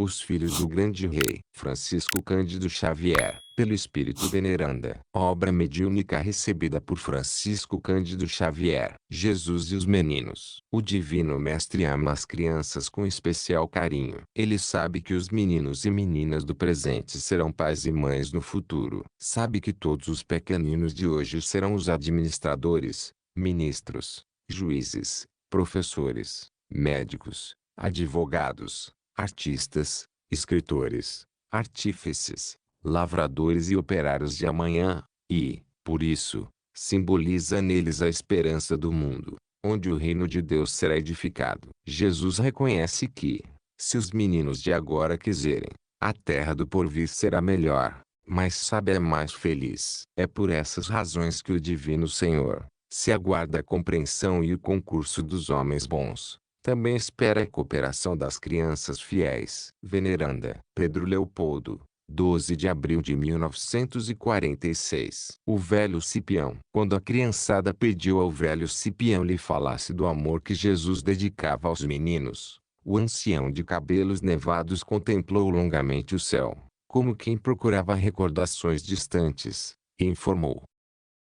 Os filhos do grande rei Francisco Cândido Xavier, pelo Espírito Veneranda. Obra mediúnica recebida por Francisco Cândido Xavier. Jesus e os meninos. O Divino Mestre ama as crianças com especial carinho. Ele sabe que os meninos e meninas do presente serão pais e mães no futuro. Sabe que todos os pequeninos de hoje serão os administradores, ministros, juízes, professores, médicos, advogados, artistas, escritores, artífices, lavradores e operários de amanhã, e, por isso, simboliza neles a esperança do mundo, onde o reino de Deus será edificado. Jesus reconhece que, se os meninos de agora quiserem, a terra do porvir será melhor, mais sábia e mais feliz. É por essas razões que o Divino Senhor, se aguarda a compreensão e o concurso dos homens bons. Também espera a cooperação das crianças fiéis. Veneranda Pedro Leopoldo, 12 de abril de 1946. O velho Cipião. Quando a criançada pediu ao velho Cipião lhe falasse do amor que Jesus dedicava aos meninos, o ancião de cabelos nevados contemplou longamente o céu, como quem procurava recordações distantes, e informou: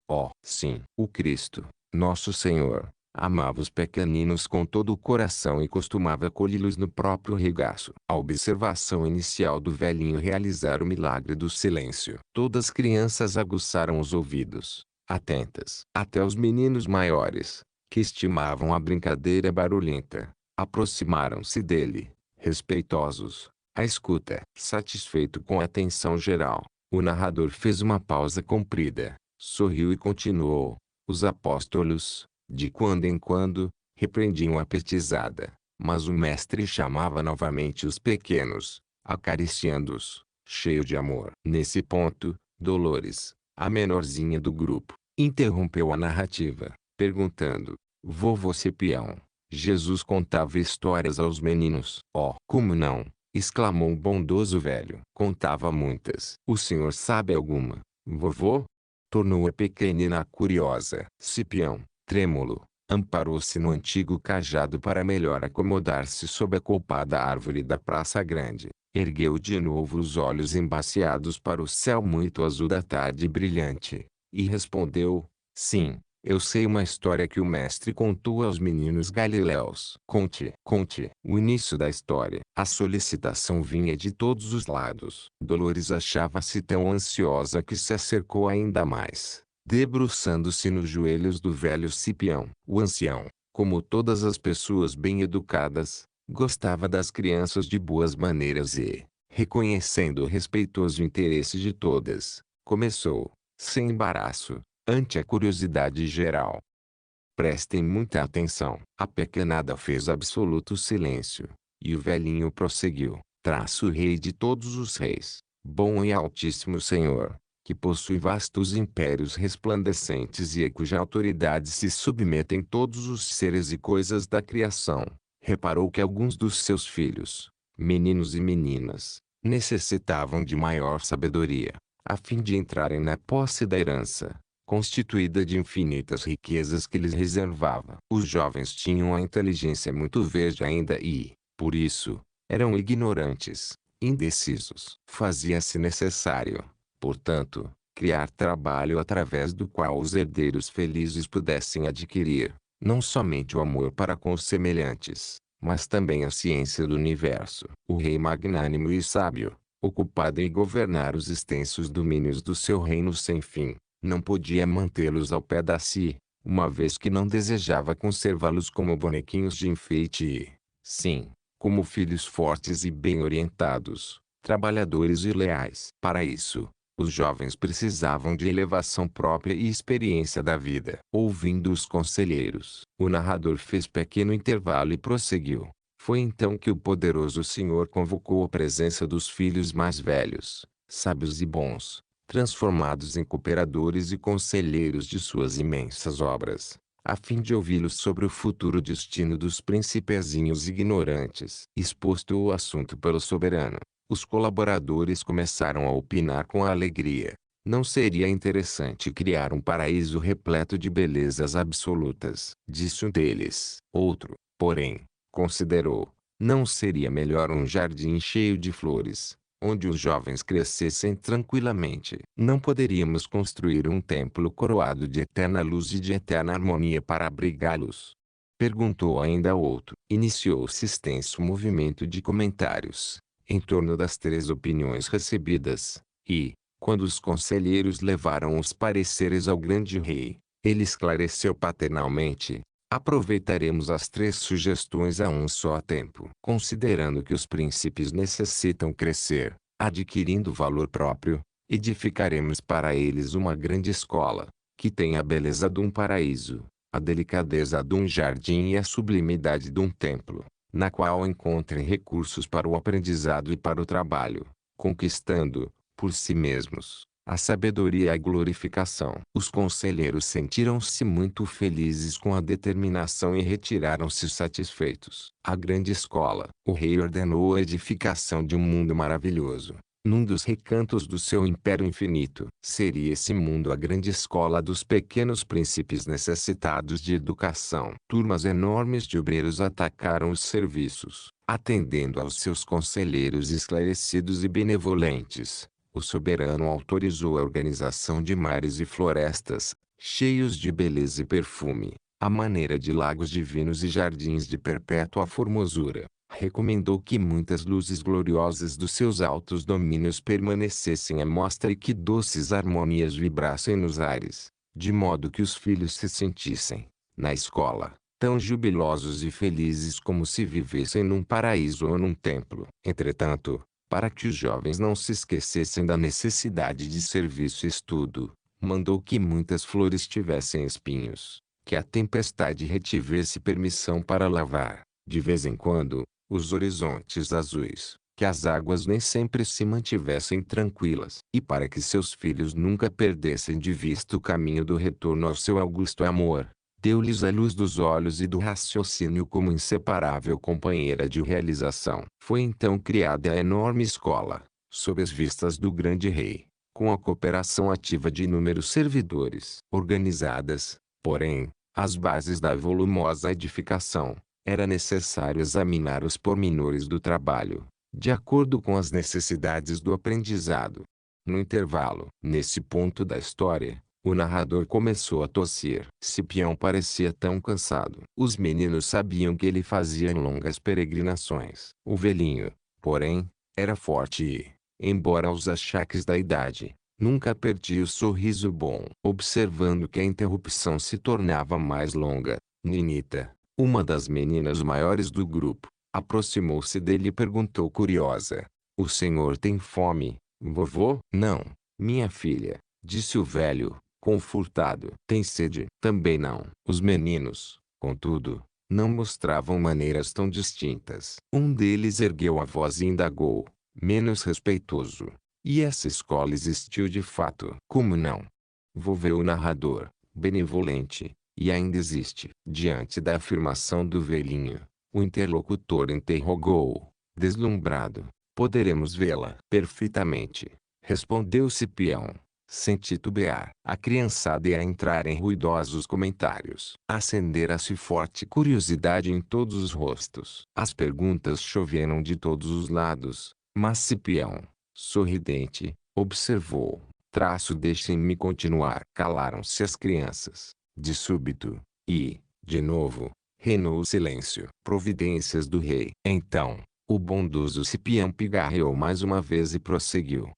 "Oh, sim, o Cristo, nosso Senhor, amava os pequeninos com todo o coração e costumava acolhê-los no próprio regaço." A observação inicial do velhinho realizara o milagre do silêncio. Todas as crianças aguçaram os ouvidos, atentas. Até os meninos maiores, que estimavam a brincadeira barulhenta, aproximaram-se dele, respeitosos, à escuta. Satisfeito com a atenção geral, o narrador fez uma pausa comprida, sorriu e continuou: "Os apóstolos, de quando em quando, repreendiam a petizada, mas o mestre chamava novamente os pequenos, acariciando-os, cheio de amor." Nesse ponto, Dolores, a menorzinha do grupo, interrompeu a narrativa, perguntando: "Vovô Cipião, Jesus contava histórias aos meninos?" "Oh, como não!" exclamou o bondoso velho. "Contava muitas." "O senhor sabe alguma, vovô?" tornou a pequenina curiosa. Cipião, trêmulo, amparou-se no antigo cajado para melhor acomodar-se sob a copada árvore da Praça Grande. Ergueu de novo os olhos embaciados para o céu muito azul da tarde brilhante, e respondeu: "Sim, eu sei uma história que o mestre contou aos meninos galileus." "Conte, conte." O início da história. A solicitação vinha de todos os lados. Dolores achava-se tão ansiosa que se acercou ainda mais, debruçando-se nos joelhos do velho Cipião. O ancião, como todas as pessoas bem educadas, gostava das crianças de boas maneiras e, reconhecendo o respeitoso interesse de todas, começou, sem embaraço, ante a curiosidade geral: "Prestem muita atenção." A pequenada fez absoluto silêncio, e o velhinho prosseguiu: "Traço o rei de todos os reis, bom e altíssimo Senhor, que possui vastos impérios resplandecentes e a cuja autoridade se submetem todos os seres e coisas da criação, reparou que alguns dos seus filhos, meninos e meninas, necessitavam de maior sabedoria, a fim de entrarem na posse da herança, constituída de infinitas riquezas que lhes reservava. Os jovens tinham a inteligência muito verde ainda e, por isso, eram ignorantes, indecisos. Fazia-se necessário, portanto, criar trabalho através do qual os herdeiros felizes pudessem adquirir, não somente o amor para com os semelhantes, mas também a ciência do universo. O rei magnânimo e sábio, ocupado em governar os extensos domínios do seu reino sem fim, não podia mantê-los ao pé da si, uma vez que não desejava conservá-los como bonequinhos de enfeite e, sim, como filhos fortes e bem orientados, trabalhadores e leais. Para isso, os jovens precisavam de elevação própria e experiência da vida. Ouvindo os conselheiros, o narrador fez pequeno intervalo e prosseguiu: "Foi então que o poderoso Senhor convocou a presença dos filhos mais velhos, sábios e bons, transformados em cooperadores e conselheiros de suas imensas obras, a fim de ouvi-los sobre o futuro destino dos principezinhos ignorantes." Exposto o assunto pelo soberano, os colaboradores começaram a opinar com alegria: "Não seria interessante criar um paraíso repleto de belezas absolutas?" Disse um deles. Outro, porém, considerou: Não seria melhor um jardim cheio de flores, onde os jovens crescessem tranquilamente? Não poderíamos construir um templo coroado de eterna luz e de eterna harmonia para abrigá-los? Perguntou ainda outro. Iniciou-se extenso movimento de comentários em torno das três opiniões recebidas, e, quando os conselheiros levaram os pareceres ao grande rei, ele esclareceu paternalmente: aproveitaremos as três sugestões a um só tempo. Considerando que os princípios necessitam crescer, adquirindo valor próprio, edificaremos para eles uma grande escola, que tenha a beleza de um paraíso, a delicadeza de um jardim e a sublimidade de um templo, na qual encontrem recursos para o aprendizado e para o trabalho, conquistando, por si mesmos, a sabedoria e a glorificação. Os conselheiros sentiram-se muito felizes com a determinação e retiraram-se satisfeitos. A grande escola. O rei ordenou a edificação de um mundo maravilhoso, num dos recantos do seu império infinito. Seria esse mundo a grande escola dos pequenos príncipes necessitados de educação. Turmas enormes de obreiros atacaram os serviços, atendendo aos seus conselheiros esclarecidos e benevolentes. O soberano autorizou a organização de mares e florestas, cheios de beleza e perfume, à maneira de lagos divinos e jardins de perpétua formosura. Recomendou que muitas luzes gloriosas dos seus altos domínios permanecessem à mostra e que doces harmonias vibrassem nos ares, de modo que os filhos se sentissem, na escola, tão jubilosos e felizes como se vivessem num paraíso ou num templo. Entretanto, para que os jovens não se esquecessem da necessidade de serviço e estudo, mandou que muitas flores tivessem espinhos, que a tempestade retivesse permissão para lavar, de vez em quando, os horizontes azuis, que as águas nem sempre se mantivessem tranquilas. E para que seus filhos nunca perdessem de vista o caminho do retorno ao seu augusto amor, deu-lhes a luz dos olhos e do raciocínio como inseparável companheira de realização. Foi então criada a enorme escola, sob as vistas do grande rei, com a cooperação ativa de inúmeros servidores. Organizadas, porém, as bases da volumosa edificação, era necessário examinar os pormenores do trabalho, de acordo com as necessidades do aprendizado. No intervalo, nesse ponto da história, o narrador começou a tossir. Cipião parecia tão cansado. Os meninos sabiam que ele fazia longas peregrinações. O velhinho, porém, era forte e, embora aos achaques da idade, nunca perdia o sorriso bom. Observando que a interrupção se tornava mais longa, Ninita, uma das meninas maiores do grupo, aproximou-se dele e perguntou curiosa: o senhor tem fome, vovô? Não, minha filha, disse o velho, confortado. Tem sede? Também não. Os meninos, contudo, não mostravam maneiras tão distintas. Um deles ergueu a voz e indagou, menos respeitoso: e essa escola existiu de fato? Como não? Volveu o narrador, benevolente: e ainda existe. Diante da afirmação do velhinho, o interlocutor interrogou, deslumbrado: poderemos vê-la? Perfeitamente, respondeu Cipião, sem titubear. A criançada ia entrar em ruidosos comentários. Acendera-se forte curiosidade em todos os rostos. As perguntas choveram de todos os lados, mas Cipião, sorridente, observou: deixem-me continuar. Calaram-se as crianças, de súbito, e, de novo, reinou o silêncio. Providências do rei. Então, o bondoso Cipião pigarreou mais uma vez e prosseguiu: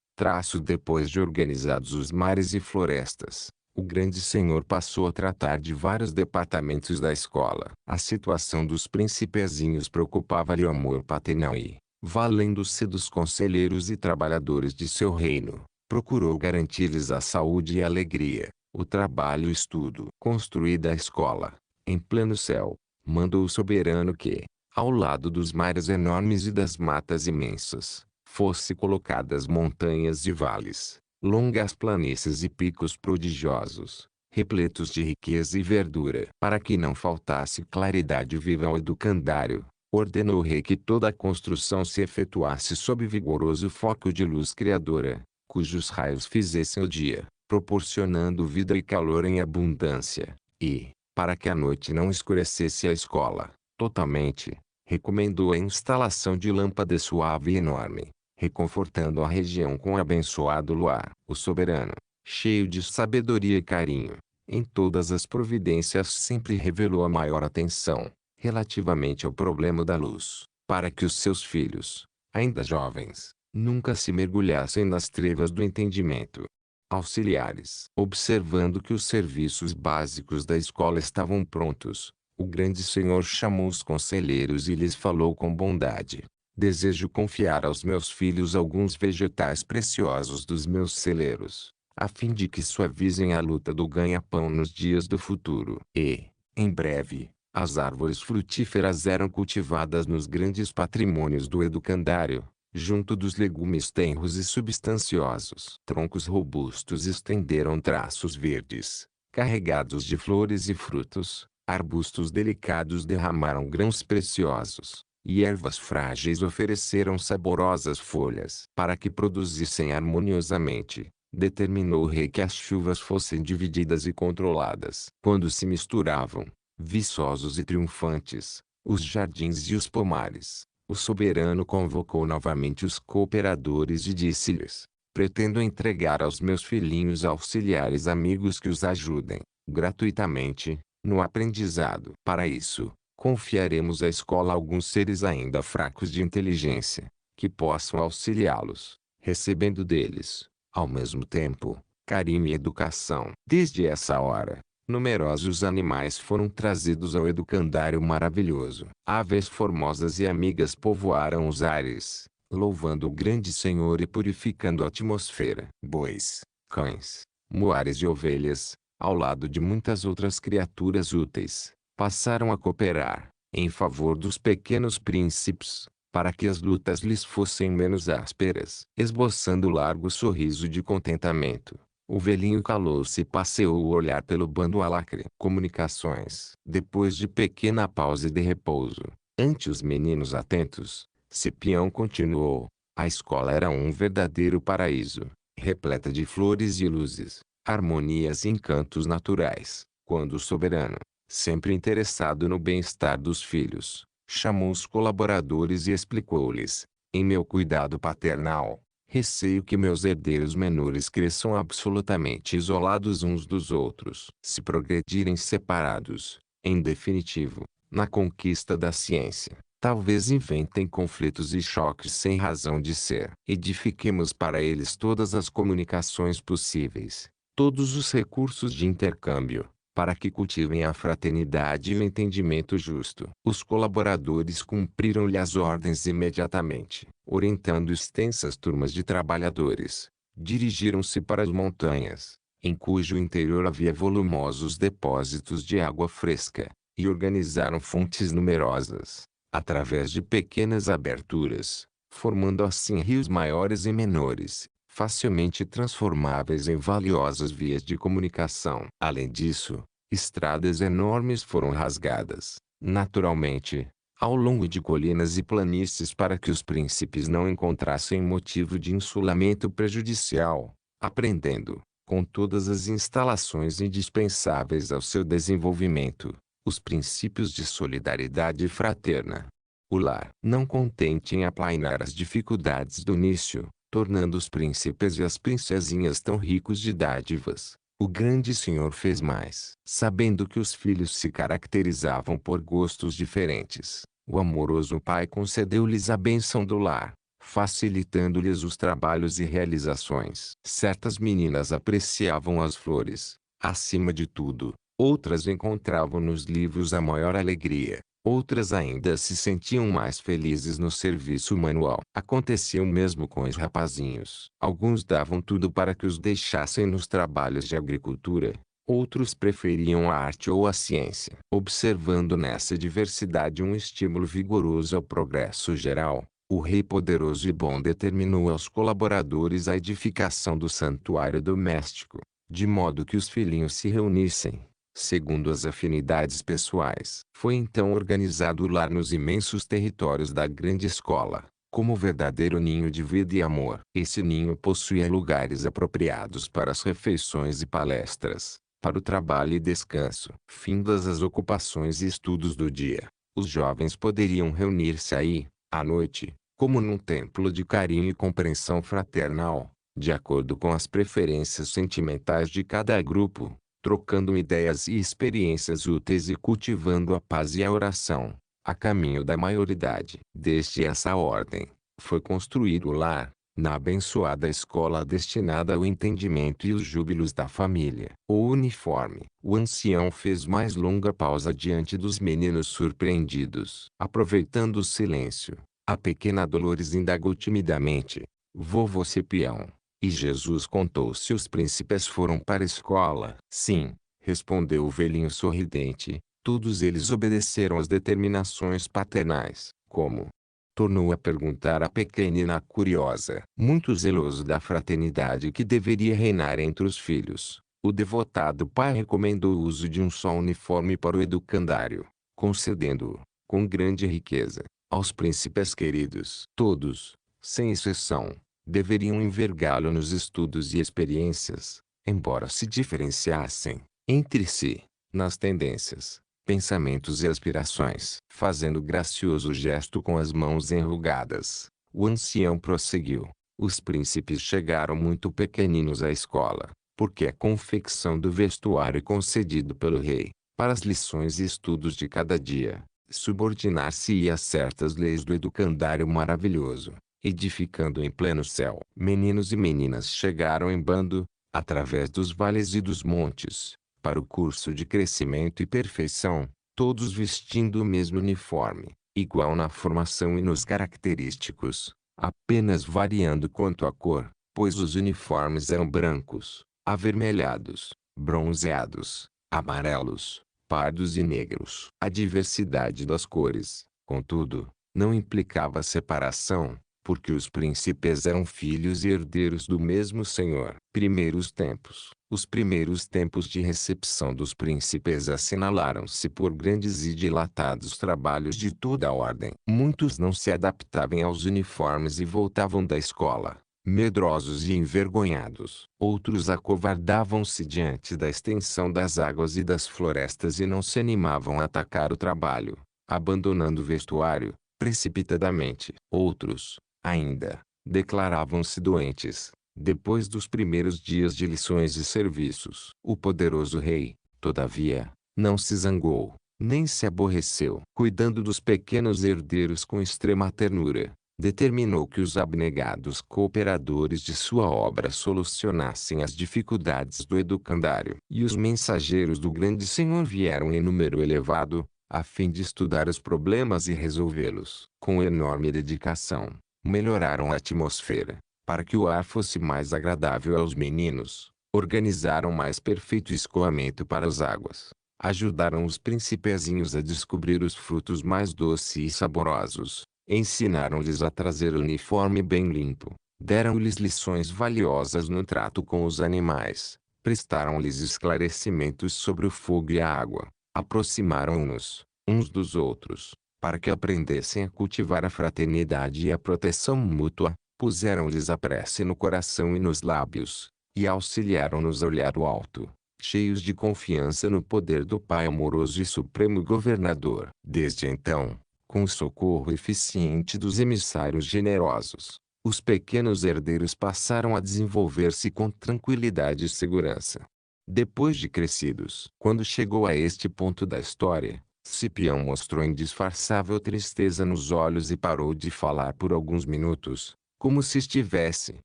depois de organizados os mares e florestas, o grande senhor passou a tratar de vários departamentos da escola. A situação dos principezinhos preocupava-lhe o amor paternal e, valendo-se dos conselheiros e trabalhadores de seu reino, procurou garantir-lhes a saúde e a alegria, o trabalho e o estudo. Construída a escola, em pleno céu, mandou o soberano que, ao lado dos mares enormes e das matas imensas, fosse colocadas montanhas e vales, longas planícies e picos prodigiosos, repletos de riqueza e verdura. Para que não faltasse claridade viva ao educandário, ordenou o rei que toda a construção se efetuasse sob vigoroso foco de luz criadora, cujos raios fizessem o dia, proporcionando vida e calor em abundância, e, para que a noite não escurecesse a escola totalmente, Recomendou a instalação de lâmpada suave e enorme, reconfortando a região com o abençoado luar. O soberano, cheio de sabedoria e carinho, em todas as providências sempre revelou a maior atenção, relativamente ao problema da luz, para que os seus filhos, ainda jovens, nunca se mergulhassem nas trevas do entendimento. Auxiliares. Observando que os serviços básicos da escola estavam prontos, o grande senhor chamou os conselheiros e lhes falou com bondade: desejo confiar aos meus filhos alguns vegetais preciosos dos meus celeiros, a fim de que suavizem a luta do ganha-pão nos dias do futuro. E, em breve, as árvores frutíferas eram cultivadas nos grandes patrimônios do educandário, junto dos legumes tenros e substanciosos. Troncos robustos estenderam traços verdes, carregados de flores e frutos, arbustos delicados derramaram grãos preciosos, e ervas frágeis ofereceram saborosas folhas. Para que produzissem harmoniosamente, determinou o rei que as chuvas fossem divididas e controladas. Quando se misturavam, viçosos e triunfantes, os jardins e os pomares, o soberano convocou novamente os cooperadores e disse-lhes: pretendo entregar aos meus filhinhos auxiliares amigos que os ajudem, gratuitamente, no aprendizado. Para isso, confiaremos à escola alguns seres ainda fracos de inteligência, que possam auxiliá-los, recebendo deles, ao mesmo tempo, carinho e educação. Desde essa hora, numerosos animais foram trazidos ao educandário maravilhoso. Aves formosas e amigas povoaram os ares, louvando o grande Senhor e purificando a atmosfera. Bois, cães, muares e ovelhas, ao lado de muitas outras criaturas úteis, passaram a cooperar, em favor dos pequenos príncipes, para que as lutas lhes fossem menos ásperas. Esboçando largo sorriso de contentamento, o velhinho calou-se e passeou o olhar pelo bando alacre. Comunicações. Depois de pequena pausa de repouso, ante os meninos atentos, Cipião continuou: a escola era um verdadeiro paraíso, repleta de flores e luzes, harmonias e encantos naturais. Quando o soberano, sempre interessado no bem-estar dos filhos, chamou os colaboradores e explicou-lhes: em meu cuidado paternal, receio que meus herdeiros menores cresçam absolutamente isolados uns dos outros. Se progredirem separados, em definitivo, na conquista da ciência, talvez inventem conflitos e choques sem razão de ser. Edifiquemos para eles todas as comunicações possíveis, todos os recursos de intercâmbio, para que cultivem a fraternidade e o entendimento justo. Os colaboradores cumpriram-lhe as ordens imediatamente. Orientando extensas turmas de trabalhadores, dirigiram-se para as montanhas, em cujo interior havia volumosos depósitos de água fresca, e organizaram fontes numerosas, através de pequenas aberturas, formando assim rios maiores e menores, facilmente transformáveis em valiosas vias de comunicação. Além disso, estradas enormes foram rasgadas, naturalmente, ao longo de colinas e planícies para que os príncipes não encontrassem motivo de insulamento prejudicial, aprendendo, com todas as instalações indispensáveis ao seu desenvolvimento, os princípios de solidariedade fraterna. O lar, não contente em aplainar as dificuldades do início, tornando os príncipes e as princesinhas tão ricos de dádivas, o grande senhor fez mais. Sabendo que os filhos se caracterizavam por gostos diferentes, o amoroso pai concedeu-lhes a bênção do lar, facilitando-lhes os trabalhos e realizações. Certas meninas apreciavam as flores, acima de tudo, outras encontravam nos livros a maior alegria. Outras ainda se sentiam mais felizes no serviço manual. Acontecia o mesmo com os rapazinhos. Alguns davam tudo para que os deixassem nos trabalhos de agricultura, outros preferiam a arte ou a ciência. Observando nessa diversidade um estímulo vigoroso ao progresso geral, o rei poderoso e bom determinou aos colaboradores a edificação do santuário doméstico, de modo que os filhinhos se reunissem, segundo as afinidades pessoais. Foi então organizado o lar nos imensos territórios da grande escola, como verdadeiro ninho de vida e amor. Esse ninho possuía lugares apropriados para as refeições e palestras, para o trabalho e descanso. Findas as ocupações e estudos do dia, Os jovens poderiam reunir-se aí, à noite, como num templo de carinho e compreensão fraternal, de acordo com as preferências sentimentais de cada grupo, trocando ideias e experiências úteis e cultivando a paz e a oração, a caminho da maioridade. Desde essa ordem, foi construído o lar, na abençoada escola destinada ao entendimento e os júbilos da família. O uniforme. O ancião fez mais longa pausa diante dos meninos surpreendidos. Aproveitando o silêncio, a pequena Dolores indagou timidamente: Vovô Cipião, e Jesus contou se os príncipes foram para a escola? Sim, respondeu o velhinho sorridente, todos eles obedeceram às determinações paternais. Como? Tornou a perguntar a pequenina curiosa. Muito zeloso da fraternidade que deveria reinar entre os filhos, o devotado pai recomendou o uso de um só uniforme para o educandário, concedendo-o, com grande riqueza, aos príncipes queridos. Todos, sem exceção, deveriam envergá-lo nos estudos e experiências, embora se diferenciassem, entre si, nas tendências, pensamentos e aspirações. Fazendo gracioso gesto com as mãos enrugadas, o ancião prosseguiu: os príncipes chegaram muito pequeninos à escola, porque a confecção do vestuário concedido pelo rei, para as lições e estudos de cada dia, subordinar-se-ia a certas leis do educandário maravilhoso, edificando em pleno céu. Meninos e meninas chegaram em bando, através dos vales e dos montes, para o curso de crescimento e perfeição, todos vestindo o mesmo uniforme, igual na formação e nos característicos, apenas variando quanto à cor, pois os uniformes eram brancos, avermelhados, bronzeados, amarelos, pardos e negros. A diversidade das cores, contudo, não implicava separação, porque os príncipes eram filhos e herdeiros do mesmo Senhor. Primeiros tempos. Os primeiros tempos de recepção dos príncipes assinalaram-se por grandes e dilatados trabalhos de toda a ordem. Muitos não se adaptavam aos uniformes e voltavam da escola, medrosos e envergonhados. Outros acovardavam-se diante da extensão das águas e das florestas e não se animavam a atacar o trabalho, abandonando o vestuário, precipitadamente. Outros, ainda, declaravam-se doentes, depois dos primeiros dias de lições e serviços. O poderoso rei, todavia, não se zangou, nem se aborreceu. Cuidando dos pequenos herdeiros com extrema ternura, determinou que os abnegados cooperadores de sua obra solucionassem as dificuldades do educandário. E os mensageiros do grande senhor vieram em número elevado, a fim de estudar os problemas e resolvê-los. Com enorme dedicação, melhoraram a atmosfera, para que o ar fosse mais agradável aos meninos, organizaram mais perfeito escoamento para as águas, ajudaram os principezinhos a descobrir os frutos mais doces e saborosos, ensinaram-lhes a trazer o uniforme bem limpo, deram-lhes lições valiosas no trato com os animais, prestaram-lhes esclarecimentos sobre o fogo e a água, aproximaram-nos, uns dos outros, para que aprendessem a cultivar a fraternidade e a proteção mútua, puseram-lhes a prece no coração e nos lábios, e auxiliaram-nos a olhar o alto, cheios de confiança no poder do Pai amoroso e supremo governador. Desde então, com o socorro eficiente dos emissários generosos, os pequenos herdeiros passaram a desenvolver-se com tranquilidade e segurança. Depois de crescidos, quando chegou a este ponto da história, Cipião mostrou indisfarçável tristeza nos olhos e parou de falar por alguns minutos, como se estivesse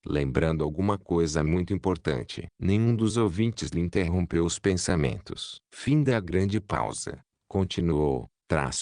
lembrando alguma coisa muito importante. Nenhum dos ouvintes lhe interrompeu os pensamentos. Fim da grande pausa. Continuou: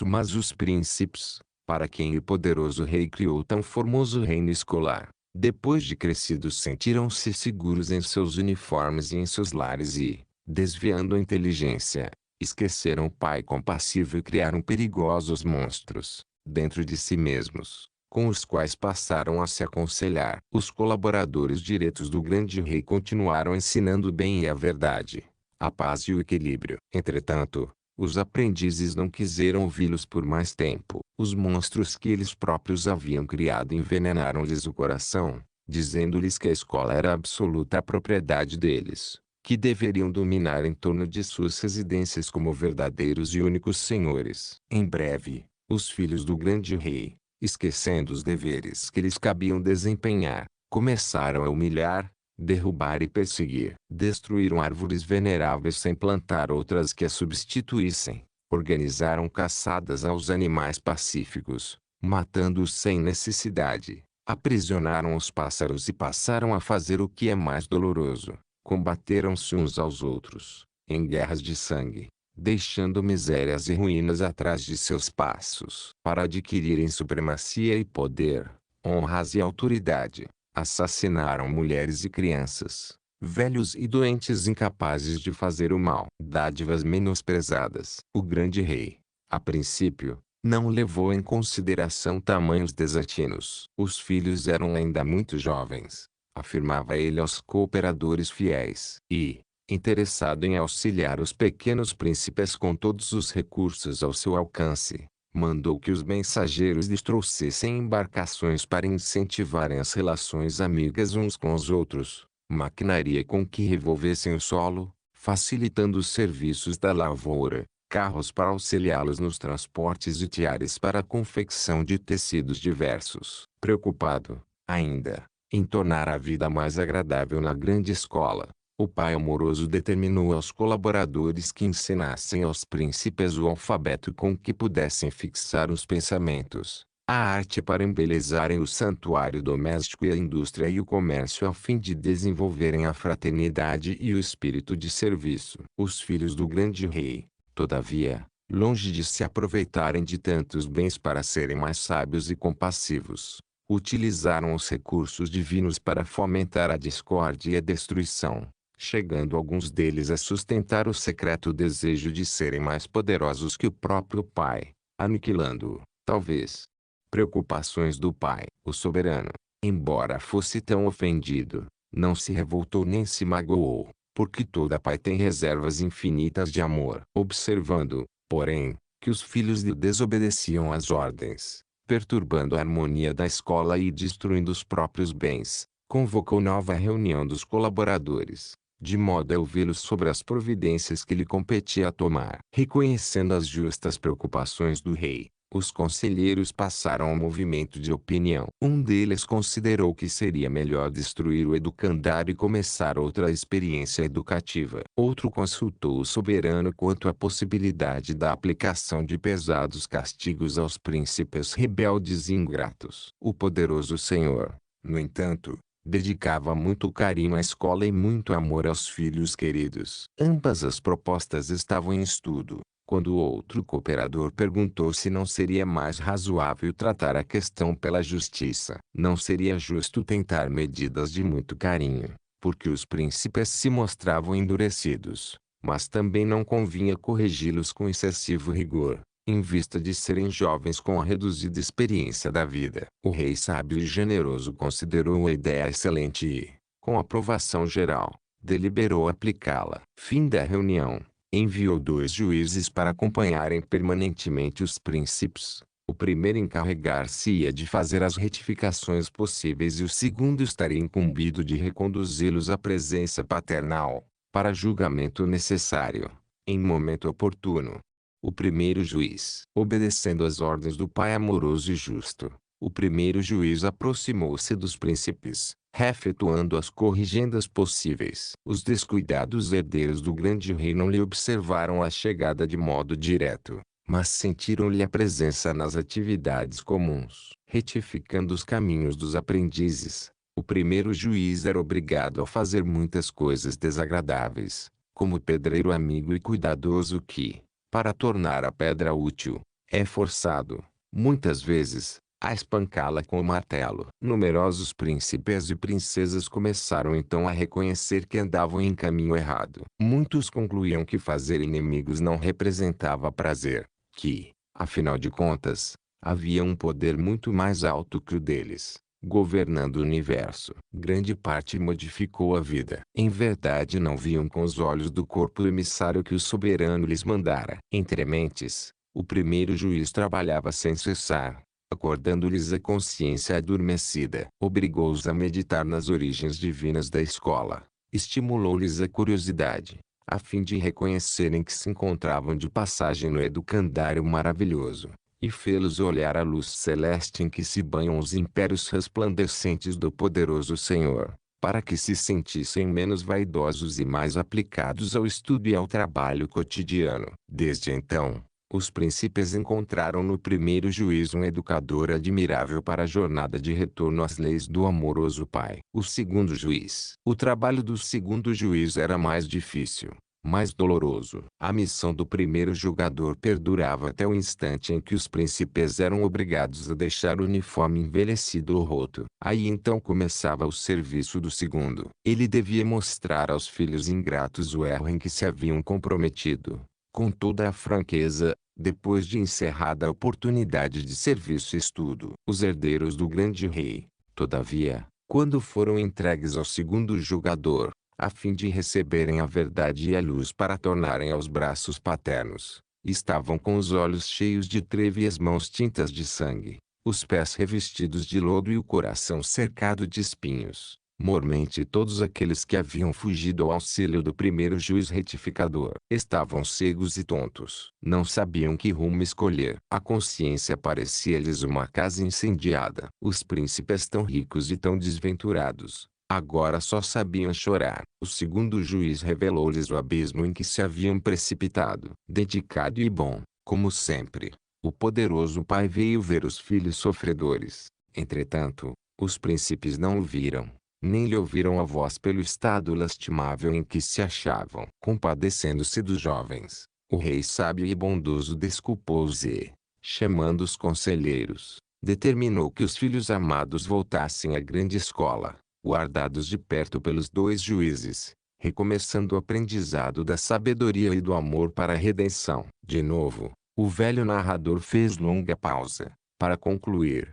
mas os príncipes, para quem o poderoso rei criou tão formoso reino escolar, depois de crescidos sentiram-se seguros em seus uniformes e em seus lares e, desviando a inteligência, esqueceram o Pai compassivo e criaram perigosos monstros, dentro de si mesmos, com os quais passaram a se aconselhar. Os colaboradores diretos do grande rei continuaram ensinando o bem e a verdade, a paz e o equilíbrio. Entretanto, os aprendizes não quiseram ouvi-los por mais tempo. Os monstros que eles próprios haviam criado envenenaram-lhes o coração, dizendo-lhes que a escola era absoluta propriedade deles, que deveriam dominar em torno de suas residências como verdadeiros e únicos senhores. Em breve, os filhos do grande rei, esquecendo os deveres que lhes cabiam desempenhar, começaram a humilhar, derrubar e perseguir. Destruíram árvores veneráveis sem plantar outras que as substituíssem. Organizaram caçadas aos animais pacíficos, matando-os sem necessidade. Aprisionaram os pássaros e passaram a fazer o que é mais doloroso. Combateram-se uns aos outros, em guerras de sangue, deixando misérias e ruínas atrás de seus passos. Para adquirirem supremacia e poder, honras e autoridade, assassinaram mulheres e crianças, velhos e doentes incapazes de fazer o mal. Dádivas menosprezadas. O grande rei, a princípio, não levou em consideração tamanhos desatinos. Os filhos eram ainda muito jovens, afirmava ele aos cooperadores fiéis. E, interessado em auxiliar os pequenos príncipes com todos os recursos ao seu alcance, mandou que os mensageiros lhes trouxessem embarcações para incentivarem as relações amigas uns com os outros, maquinaria com que revolvessem o solo, facilitando os serviços da lavoura, carros para auxiliá-los nos transportes e tiares para a confecção de tecidos diversos. Preocupado, ainda, em tornar a vida mais agradável na grande escola, o pai amoroso determinou aos colaboradores que ensinassem aos príncipes o alfabeto com que pudessem fixar os pensamentos, a arte para embelezarem o santuário doméstico e a indústria e o comércio a fim de desenvolverem a fraternidade e o espírito de serviço. Os filhos do grande rei, todavia, longe de se aproveitarem de tantos bens para serem mais sábios e compassivos, utilizaram os recursos divinos para fomentar a discórdia e a destruição, chegando alguns deles a sustentar o secreto desejo de serem mais poderosos que o próprio pai, aniquilando-o, talvez. Preocupações do pai. O soberano, embora fosse tão ofendido, não se revoltou nem se magoou, porque toda pai tem reservas infinitas de amor. Observando, porém, que os filhos lhe desobedeciam às ordens, perturbando a harmonia da escola e destruindo os próprios bens, convocou nova reunião dos colaboradores, de modo a ouvi-los sobre as providências que lhe competia tomar. Reconhecendo as justas preocupações do rei, os conselheiros passaram ao movimento de opinião. Um deles considerou que seria melhor destruir o educandário e começar outra experiência educativa. Outro consultou o soberano quanto à possibilidade da aplicação de pesados castigos aos príncipes rebeldes e ingratos. O poderoso senhor, no entanto, dedicava muito carinho à escola e muito amor aos filhos queridos. Ambas as propostas estavam em estudo, quando outro cooperador perguntou se não seria mais razoável tratar a questão pela justiça. Não seria justo tentar medidas de muito carinho, porque os príncipes se mostravam endurecidos, mas também não convinha corrigi-los com excessivo rigor, em vista de serem jovens com a reduzida experiência da vida. O rei sábio e generoso considerou a ideia excelente e, com aprovação geral, deliberou aplicá-la. Fim da reunião. Enviou 2 juízes para acompanharem permanentemente os príncipes. O primeiro encarregar-se-ia de fazer as retificações possíveis e o segundo estaria incumbido de reconduzi-los à presença paternal, para julgamento necessário, em momento oportuno. O primeiro juiz, obedecendo às ordens do pai amoroso e justo, o primeiro juiz aproximou-se dos príncipes, efetuando as corrigendas possíveis. Os descuidados herdeiros do grande rei não lhe observaram a chegada de modo direto, mas sentiram-lhe a presença nas atividades comuns. Retificando os caminhos dos aprendizes, o primeiro juiz era obrigado a fazer muitas coisas desagradáveis, como pedreiro amigo e cuidadoso que, para tornar a pedra útil, é forçado, muitas vezes, a espancá-la com o martelo. Numerosos príncipes e princesas começaram então a reconhecer que andavam em caminho errado. Muitos concluíam que fazer inimigos não representava prazer, que, afinal de contas, havia um poder muito mais alto que o deles, governando o universo. Grande parte modificou a vida. Em verdade não viam com os olhos do corpo o emissário que o soberano lhes mandara. Entre mentes, o primeiro juiz trabalhava sem cessar, acordando-lhes a consciência adormecida. Obrigou-os a meditar nas origens divinas da escola, Estimulou-lhes a curiosidade, a fim de reconhecerem que se encontravam de passagem no educandário maravilhoso, e fê-los olhar a luz celeste em que se banham os impérios resplandecentes do poderoso Senhor, para que se sentissem menos vaidosos e mais aplicados ao estudo e ao trabalho cotidiano. Desde então, os príncipes encontraram no primeiro juiz um educador admirável para a jornada de retorno às leis do amoroso Pai. O segundo juiz. O trabalho do segundo juiz era mais difícil, mais doloroso. A missão do primeiro julgador perdurava até o instante em que os príncipes eram obrigados a deixar o uniforme envelhecido ou roto. Aí então começava o serviço do segundo. Ele devia mostrar aos filhos ingratos o erro em que se haviam comprometido. Com toda a franqueza, depois de encerrada a oportunidade de serviço e estudo. Os herdeiros do grande rei, todavia, quando foram entregues ao segundo julgador, a fim de receberem a verdade e a luz para tornarem aos braços paternos, estavam com os olhos cheios de treva e as mãos tintas de sangue, os pés revestidos de lodo e o coração cercado de espinhos. Mormente todos aqueles que haviam fugido ao auxílio do primeiro juiz retificador estavam cegos e tontos. Não sabiam que rumo escolher. A consciência parecia-lhes uma casa incendiada. Os príncipes tão ricos e tão desventurados, agora só sabiam chorar. O segundo juiz revelou-lhes o abismo em que se haviam precipitado. Dedicado e bom, como sempre, o poderoso pai veio ver os filhos sofredores. Entretanto, os príncipes não o viram, nem lhe ouviram a voz pelo estado lastimável em que se achavam. Compadecendo-se dos jovens, o rei sábio e bondoso desculpou-os e, chamando os conselheiros, determinou que os filhos amados voltassem à grande escola, guardados de perto pelos dois juízes, recomeçando o aprendizado da sabedoria e do amor para a redenção. De novo, o velho narrador fez longa pausa, para concluir,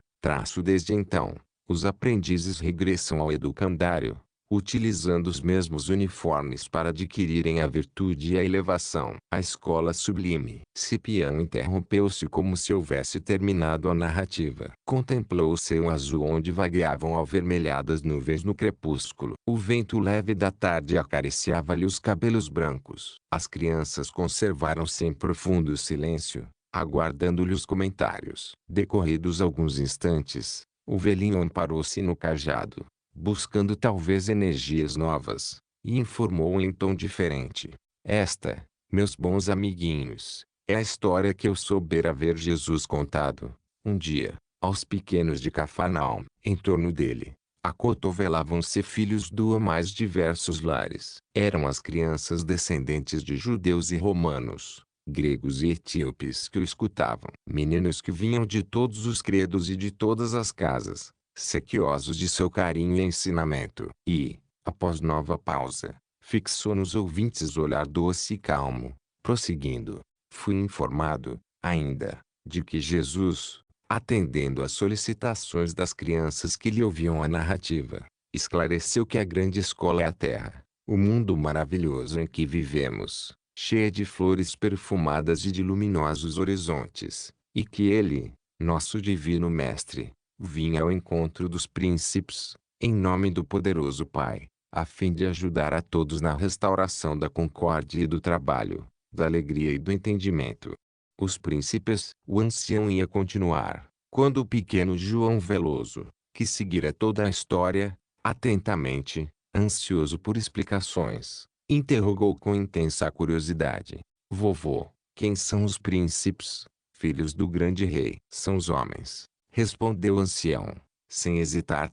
desde então, os aprendizes regressam ao educandário, utilizando os mesmos uniformes para adquirirem a virtude e a elevação. A escola sublime. Cipião interrompeu-se como se houvesse terminado a narrativa. Contemplou o céu azul onde vagueavam avermelhadas nuvens no crepúsculo. O vento leve da tarde acariciava-lhe os cabelos brancos. As crianças conservaram-se em profundo silêncio, aguardando-lhe os comentários. Decorridos alguns instantes, o velhinho amparou-se no cajado, buscando talvez energias novas, e informou em tom diferente: Esta, meus bons amiguinhos, é a história que eu soubera ver Jesus contado, um dia, aos pequenos de Cafarnaum. Em torno dele, acotovelavam-se filhos do mais diversos lares. Eram as crianças descendentes de judeus e romanos, gregos e etíopes que o escutavam. Meninos que vinham de todos os credos e de todas as casas, sequiosos de seu carinho e ensinamento. E, após nova pausa, fixou nos ouvintes olhar doce e calmo, prosseguindo: Fui informado, ainda, de que Jesus, atendendo às solicitações das crianças que lhe ouviam a narrativa, esclareceu que a grande escola é a Terra, o mundo maravilhoso em que vivemos, cheia de flores perfumadas e de luminosos horizontes, e que ele, nosso divino mestre, vinha ao encontro dos príncipes, em nome do poderoso Pai, a fim de ajudar a todos na restauração da concórdia e do trabalho, da alegria e do entendimento. Os príncipes. O ancião ia continuar, quando o pequeno João Veloso, que seguira toda a história, atentamente, ansioso por explicações, interrogou com intensa curiosidade: Vovô, quem são os príncipes, filhos do grande rei? São os homens, respondeu o ancião, sem hesitar.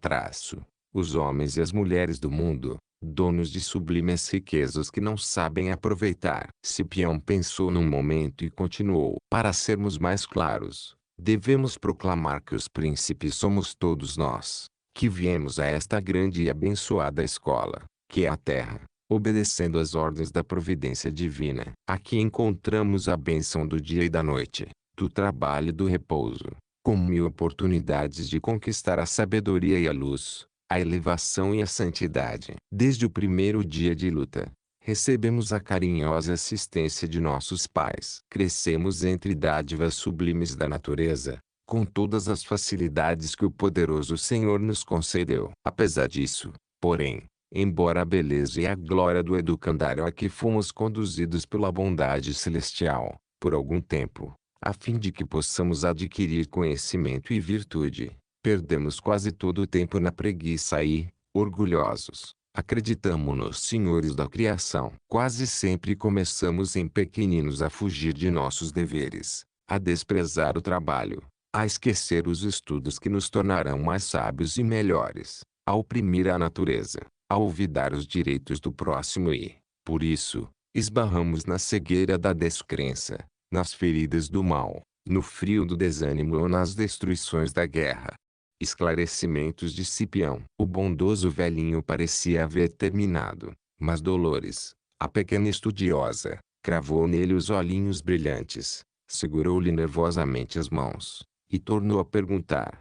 Os homens e as mulheres do mundo, donos de sublimes riquezas que não sabem aproveitar. Cipião pensou num momento e continuou: Para sermos mais claros, devemos proclamar que os príncipes somos todos nós, que viemos a esta grande e abençoada escola, que é a Terra, obedecendo às ordens da providência divina. Aqui encontramos a bênção do dia e da noite, do trabalho e do repouso, com mil oportunidades de conquistar a sabedoria e a luz, a elevação e a santidade. Desde o primeiro dia de luta, recebemos a carinhosa assistência de nossos pais. Crescemos entre dádivas sublimes da natureza, com todas as facilidades que o poderoso Senhor nos concedeu. Apesar disso, porém, Embora a beleza e a glória do educandário a que fomos conduzidos pela bondade celestial, por algum tempo, a fim de que possamos adquirir conhecimento e virtude, perdemos quase todo o tempo na preguiça e, orgulhosos, acreditamo-nos senhores da criação. Quase sempre começamos em pequeninos a fugir de nossos deveres, a desprezar o trabalho, a esquecer os estudos que nos tornarão mais sábios e melhores, a oprimir a natureza, a olvidar os direitos do próximo e, por isso, esbarramos na cegueira da descrença, nas feridas do mal, no frio do desânimo ou nas destruições da guerra. Esclarecimentos de Cipião. O bondoso velhinho parecia haver terminado, mas Dolores, a pequena estudiosa, cravou nele os olhinhos brilhantes, segurou-lhe nervosamente as mãos, e tornou a perguntar: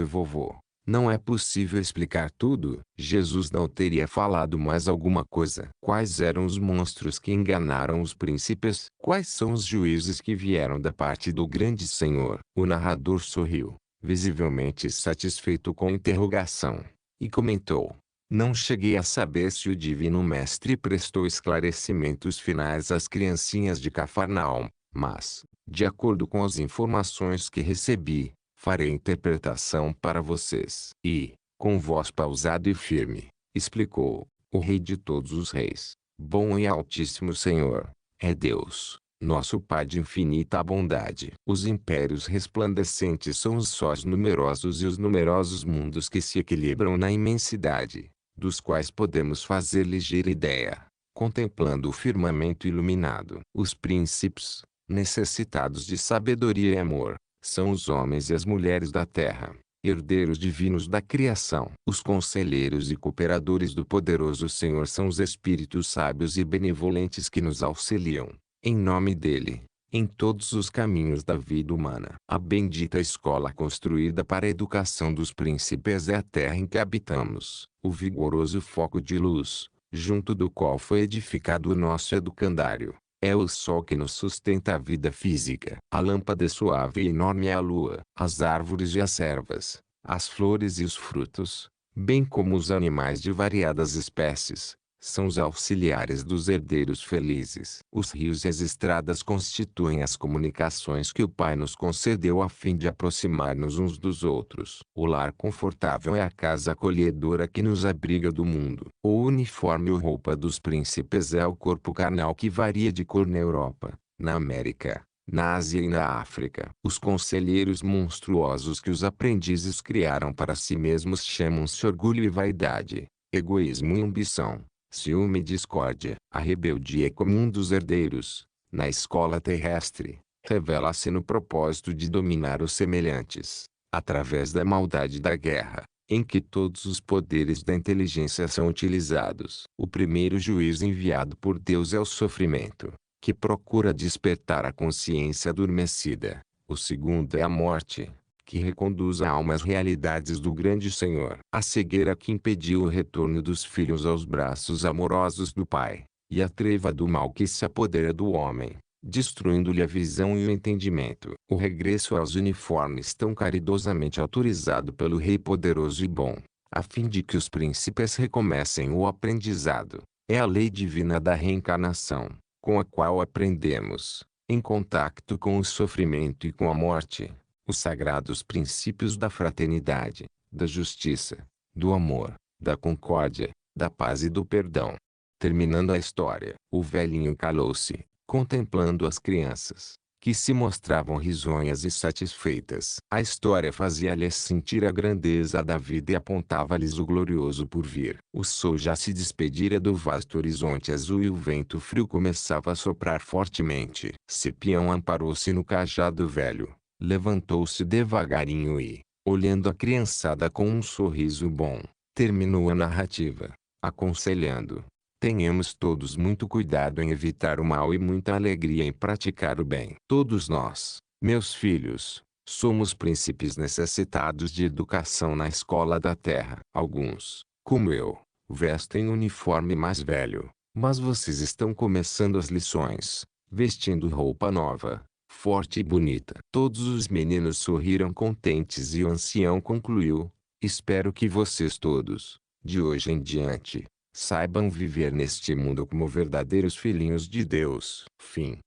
vovô, não é possível explicar tudo? Jesus não teria falado mais alguma coisa. Quais eram os monstros que enganaram os príncipes? Quais são os juízes que vieram da parte do grande Senhor? O narrador sorriu, visivelmente satisfeito com a interrogação, e comentou: não cheguei a saber se o divino mestre prestou esclarecimentos finais às criancinhas de Cafarnaum, mas, de acordo com as informações que recebi, farei interpretação para vocês. E, com voz pausada e firme, explicou: o Rei de todos os reis, bom e altíssimo Senhor, é Deus, nosso Pai de infinita bondade. Os impérios resplandecentes são os sóis numerosos e os numerosos mundos que se equilibram na imensidade, dos quais podemos fazer ligeira ideia, contemplando o firmamento iluminado. Os príncipes, necessitados de sabedoria e amor, são os homens e as mulheres da terra, herdeiros divinos da criação. Os conselheiros e cooperadores do poderoso Senhor são os espíritos sábios e benevolentes que nos auxiliam, em nome dele, em todos os caminhos da vida humana. A bendita escola construída para a educação dos príncipes é a terra em que habitamos, o vigoroso foco de luz, junto do qual foi edificado o nosso educandário. É o sol que nos sustenta a vida física. A lâmpada suave e enorme é a lua. As árvores e as ervas, as flores e os frutos, bem como os animais de variadas espécies, são os auxiliares dos herdeiros felizes. Os rios e as estradas constituem as comunicações que o Pai nos concedeu a fim de aproximar-nos uns dos outros. O lar confortável é a casa acolhedora que nos abriga do mundo. O uniforme ou roupa dos príncipes é o corpo carnal que varia de cor na Europa, na América, na Ásia e na África. Os conselheiros monstruosos que os aprendizes criaram para si mesmos chamam-se orgulho e vaidade, egoísmo e ambição, ciúme e discórdia. A rebeldia comum dos herdeiros, na escola terrestre, revela-se no propósito de dominar os semelhantes, através da maldade da guerra, em que todos os poderes da inteligência são utilizados. O primeiro juízo enviado por Deus é o sofrimento, que procura despertar a consciência adormecida. O segundo é a morte, que reconduz a alma às realidades do grande Senhor. A cegueira que impediu o retorno dos filhos aos braços amorosos do Pai, e a treva do mal que se apodera do homem, destruindo-lhe a visão e o entendimento. O regresso aos uniformes tão caridosamente autorizado pelo Rei poderoso e bom, a fim de que os príncipes recomecem o aprendizado, é a lei divina da reencarnação, com a qual aprendemos, em contacto com o sofrimento e com a morte, os sagrados princípios da fraternidade, da justiça, do amor, da concórdia, da paz e do perdão. Terminando a história, o velhinho calou-se, contemplando as crianças, que se mostravam risonhas e satisfeitas. A história fazia-lhes sentir a grandeza da vida e apontava-lhes o glorioso porvir. O sol já se despedira do vasto horizonte azul e o vento frio começava a soprar fortemente. Cipião amparou-se no cajado velho, levantou-se devagarinho e, olhando a criançada com um sorriso bom, terminou a narrativa, aconselhando: tenhamos todos muito cuidado em evitar o mal e muita alegria em praticar o bem. Todos nós, meus filhos, somos príncipes necessitados de educação na escola da terra. Alguns, como eu, vestem uniforme mais velho, mas vocês estão começando as lições, vestindo roupa nova, forte e bonita. Todos os meninos sorriram contentes e o ancião concluiu: espero que vocês todos, de hoje em diante, saibam viver neste mundo como verdadeiros filhinhos de Deus. Fim.